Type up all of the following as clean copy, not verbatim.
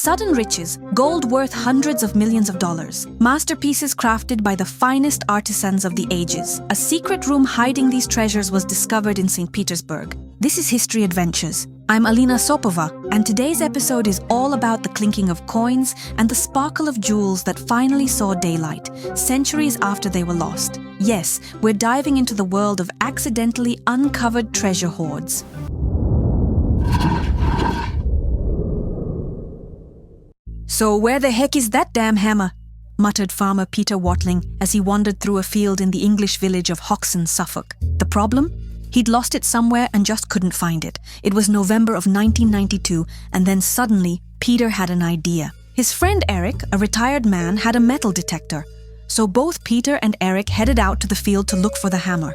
Sudden riches, gold worth hundreds of millions of dollars, masterpieces crafted by the finest artisans of the ages. A secret room hiding these treasures was discovered in St. Petersburg. This is History Adventures. I'm Alina Sopova, and today's episode is all about the clinking of coins and the sparkle of jewels that finally saw daylight, centuries after they were lost. Yes, we're diving into the world of accidentally uncovered treasure hoards. "So where the heck is that damn hammer?" muttered farmer Peter Watling as he wandered through a field in the English village of Hoxton, Suffolk. The problem? He'd lost it somewhere and just couldn't find it. It was November of 1992, and then suddenly, Peter had an idea. His friend Eric, a retired man, had a metal detector. So both Peter and Eric headed out to the field to look for the hammer.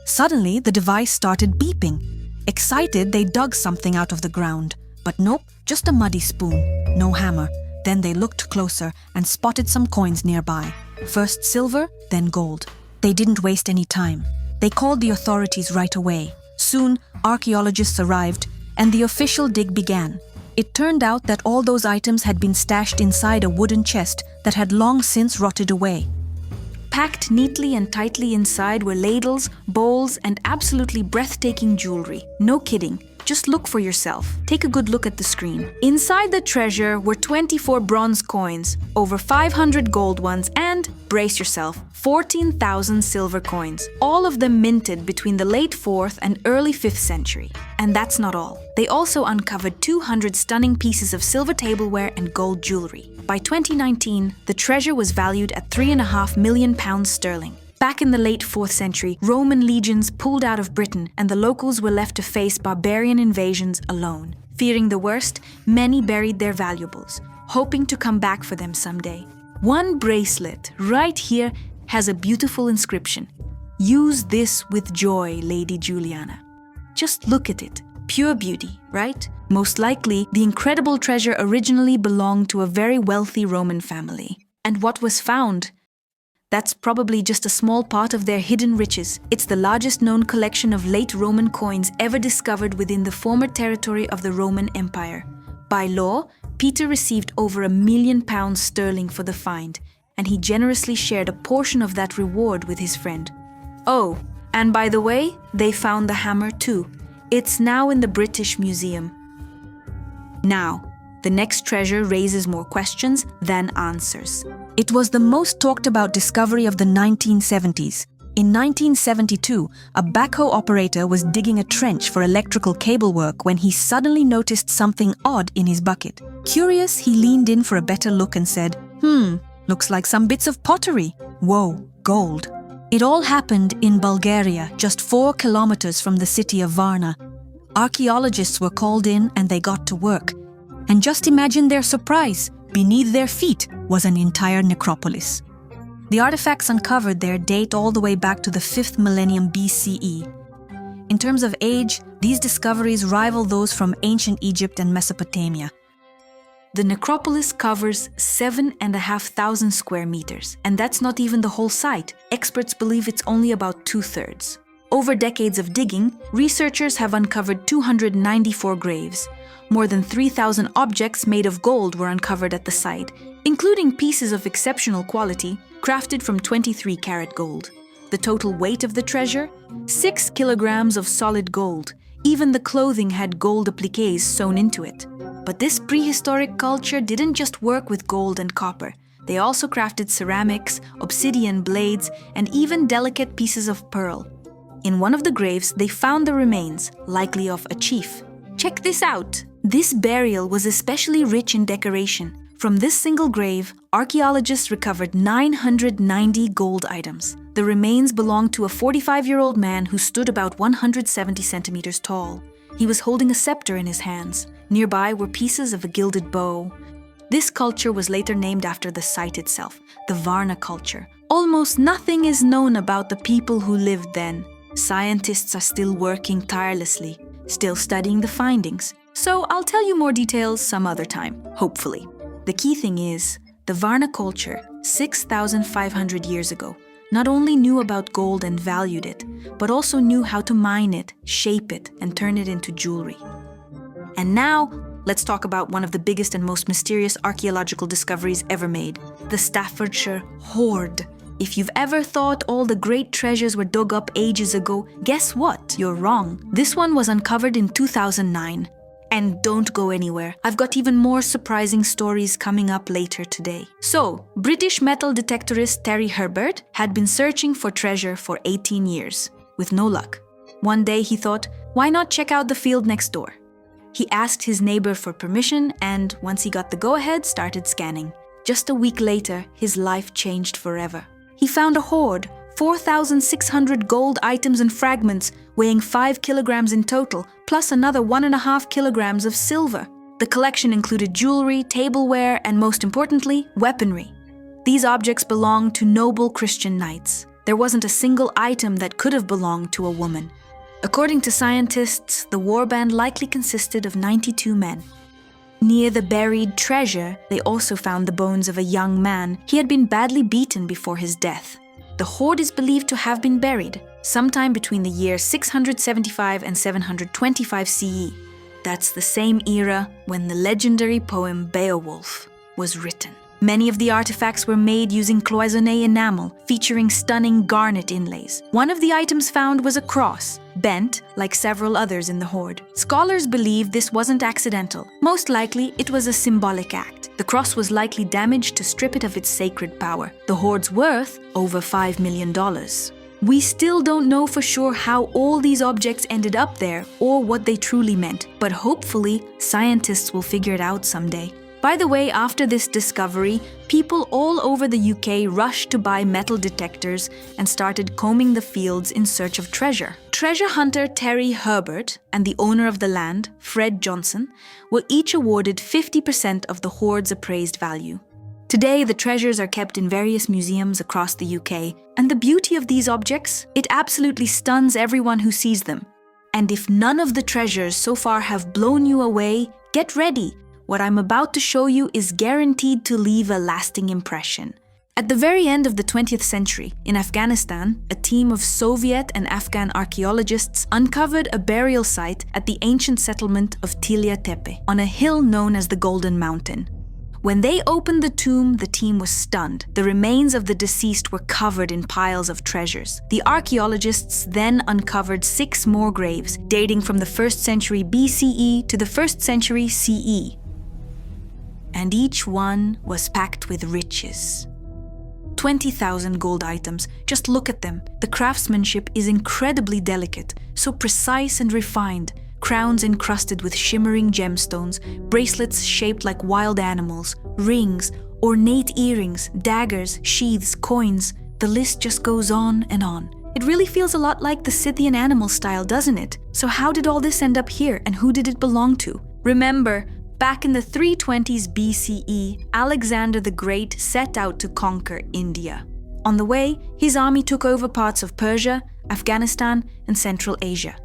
Suddenly, the device started beeping. Excited, they dug something out of the ground. But nope, just a muddy spoon. No hammer. Then they looked closer and spotted some coins nearby. First silver, then gold. They didn't waste any time. They called the authorities right away. Soon, archaeologists arrived, and the official dig began. It turned out that all those items had been stashed inside a wooden chest that had long since rotted away. Packed neatly and tightly inside were ladles, bowls, and absolutely breathtaking jewelry. No kidding. Just look for yourself. Take a good look at the screen. Inside the treasure were 24 bronze coins, over 500 gold ones, and, brace yourself, 14,000 silver coins, all of them minted between the late 4th and early 5th century. And that's not all. They also uncovered 200 stunning pieces of silver tableware and gold jewelry. By 2019, the treasure was valued at £3.5 million sterling. Back in the late 4th century, Roman legions pulled out of Britain and the locals were left to face barbarian invasions alone. Fearing the worst, many buried their valuables, hoping to come back for them someday. One bracelet, right here, has a beautiful inscription. "Use this with joy, Lady Juliana." Just look at it. Pure beauty, right? Most likely, the incredible treasure originally belonged to a very wealthy Roman family. And what was found? That's probably just a small part of their hidden riches. It's the largest known collection of late Roman coins ever discovered within the former territory of the Roman Empire. By law, Peter received over £1 million sterling for the find, and he generously shared a portion of that reward with his friend. Oh, and by the way, they found the hammer too. It's now in the British Museum. Now, the next treasure raises more questions than answers. It was the most talked about discovery of the 1970s. In 1972, a backhoe operator was digging a trench for electrical cable work when he suddenly noticed something odd in his bucket. Curious, he leaned in for a better look and said, looks like some bits of pottery. Whoa, gold. It all happened in Bulgaria, just 4 kilometers from the city of Varna. Archaeologists were called in and they got to work. And just imagine their surprise. Beneath their feet was an entire necropolis. The artifacts uncovered there date all the way back to the 5th millennium BCE. In terms of age, these discoveries rival those from ancient Egypt and Mesopotamia. The necropolis covers 7,500 square meters, and that's not even the whole site. Experts believe it's only about 2/3. Over decades of digging, researchers have uncovered 294 graves. More than 3,000 objects made of gold were uncovered at the site, including pieces of exceptional quality, crafted from 23-karat gold. The total weight of the treasure? 6 kilograms of solid gold. Even the clothing had gold appliques sewn into it. But this prehistoric culture didn't just work with gold and copper. They also crafted ceramics, obsidian blades, and even delicate pieces of pearl. In one of the graves, they found the remains, likely of a chief. Check this out! This burial was especially rich in decoration. From this single grave, archaeologists recovered 990 gold items. The remains belonged to a 45-year-old man who stood about 170 centimeters tall. He was holding a scepter in his hands. Nearby were pieces of a gilded bow. This culture was later named after the site itself, the Varna culture. Almost nothing is known about the people who lived then. Scientists are still working tirelessly, still studying the findings. So I'll tell you more details some other time, hopefully. The key thing is, the Varna culture, 6,500 years ago, not only knew about gold and valued it, but also knew how to mine it, shape it, and turn it into jewelry. And now, let's talk about one of the biggest and most mysterious archaeological discoveries ever made, the Staffordshire Hoard. If you've ever thought all the great treasures were dug up ages ago, guess what? You're wrong. This one was uncovered in 2009. And don't go anywhere. I've got even more surprising stories coming up later today. So, British metal detectorist Terry Herbert had been searching for treasure for 18 years, with no luck. One day he thought, why not check out the field next door? He asked his neighbor for permission and, once he got the go-ahead, started scanning. Just a week later, his life changed forever. He found a hoard, 4,600 gold items and fragments, weighing 5 kilograms in total, plus another 1.5 kilograms of silver. The collection included jewelry, tableware, and most importantly, weaponry. These objects belonged to noble Christian knights. There wasn't a single item that could have belonged to a woman. According to scientists, the warband likely consisted of 92 men. Near the buried treasure, they also found the bones of a young man. He had been badly beaten before his death. The hoard is believed to have been buried sometime between the year 675 and 725 CE. That's the same era when the legendary poem Beowulf was written. Many of the artifacts were made using cloisonné enamel, featuring stunning garnet inlays. One of the items found was a cross, bent like several others in the hoard. Scholars believe this wasn't accidental. Most likely, it was a symbolic act. The cross was likely damaged to strip it of its sacred power. The hoard's worth, over $5 million. We still don't know for sure how all these objects ended up there or what they truly meant, but hopefully, scientists will figure it out someday. By the way, after this discovery, people all over the UK rushed to buy metal detectors and started combing the fields in search of treasure. Treasure hunter Terry Herbert and the owner of the land, Fred Johnson, were each awarded 50% of the hoard's appraised value. Today, the treasures are kept in various museums across the UK, and the beauty of these objects, it absolutely stuns everyone who sees them. And if none of the treasures so far have blown you away, get ready. What I'm about to show you is guaranteed to leave a lasting impression. At the very end of the 20th century, in Afghanistan, a team of Soviet and Afghan archaeologists uncovered a burial site at the ancient settlement of Tillya Tepe, on a hill known as the Golden Mountain. When they opened the tomb, the team was stunned. The remains of the deceased were covered in piles of treasures. The archaeologists then uncovered 6 more graves, dating from the 1st century BCE to the 1st century CE. And each one was packed with riches. 20,000 gold items, just look at them. The craftsmanship is incredibly delicate, so precise and refined. Crowns encrusted with shimmering gemstones, bracelets shaped like wild animals, rings, ornate earrings, daggers, sheaths, coins. The list just goes on and on. It really feels a lot like the Scythian animal style, doesn't it? So how did all this end up here, and who did it belong to? Remember, back in the 320s BCE, Alexander the Great set out to conquer India. On the way, his army took over parts of Persia, Afghanistan, and Central Asia.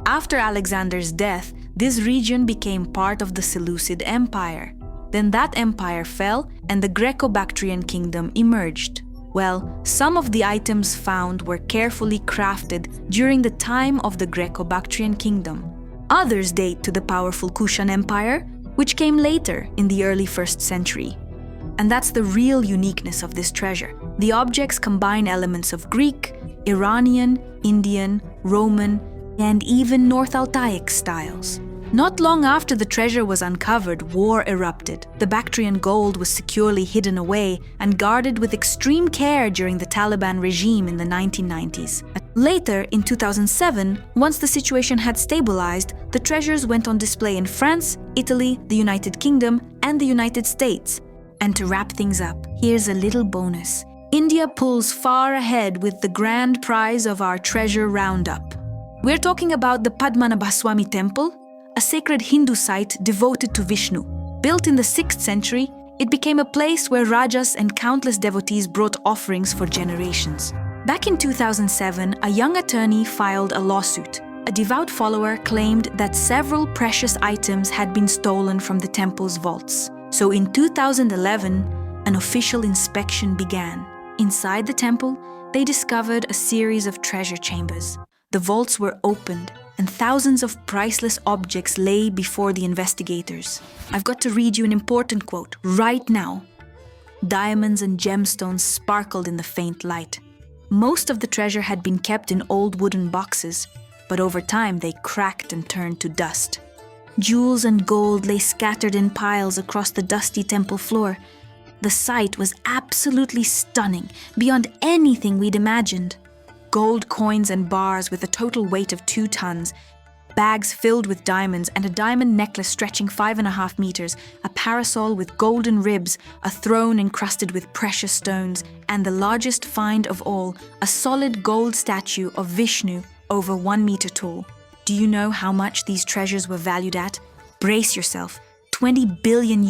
After Alexander's death, this region became part of the Seleucid Empire. Then that empire fell, and the Greco-Bactrian kingdom emerged. Well, some of the items found were carefully crafted during the time of the Greco-Bactrian kingdom. Others date to the powerful Kushan Empire, which came later in the early 1st century. And that's the real uniqueness of this treasure. The objects combine elements of Greek, Iranian, Indian, Roman, and even North Altaic styles. Not long after the treasure was uncovered, war erupted. The Bactrian gold was securely hidden away and guarded with extreme care during the Taliban regime in the 1990s. Later, in 2007, once the situation had stabilized, the treasures went on display in France, Italy, the United Kingdom, and the United States. And to wrap things up, here's a little bonus. India pulls far ahead with the grand prize of our treasure roundup. We're talking about the Padmanabhaswamy Temple, a sacred Hindu site devoted to Vishnu. Built in the 6th century, it became a place where rajas and countless devotees brought offerings for generations. Back in 2007, a young attorney filed a lawsuit. A devout follower claimed that several precious items had been stolen from the temple's vaults. So in 2011, an official inspection began. Inside the temple, they discovered a series of treasure chambers. The vaults were opened, and thousands of priceless objects lay before the investigators. I've got to read you an important quote right now. Diamonds and gemstones sparkled in the faint light. Most of the treasure had been kept in old wooden boxes, but over time they cracked and turned to dust. Jewels and gold lay scattered in piles across the dusty temple floor. The sight was absolutely stunning, beyond anything we'd imagined. Gold coins and bars with a total weight of 2 tons, bags filled with diamonds and a diamond necklace stretching 5.5 meters, a parasol with golden ribs, a throne encrusted with precious stones, and the largest find of all, a solid gold statue of Vishnu over 1 meter tall. Do you know how much these treasures were valued at? Brace yourself, $20 billion.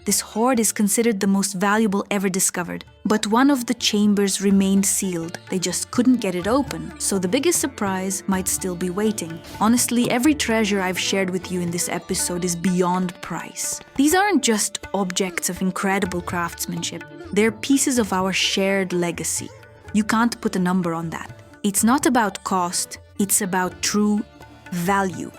This hoard is considered the most valuable ever discovered, but one of the chambers remained sealed. They just couldn't get it open, so the biggest surprise might still be waiting. Honestly, every treasure I've shared with you in this episode is beyond price. These aren't just objects of incredible craftsmanship. They're pieces of our shared legacy. You can't put a number on that. It's not about cost, it's about true value.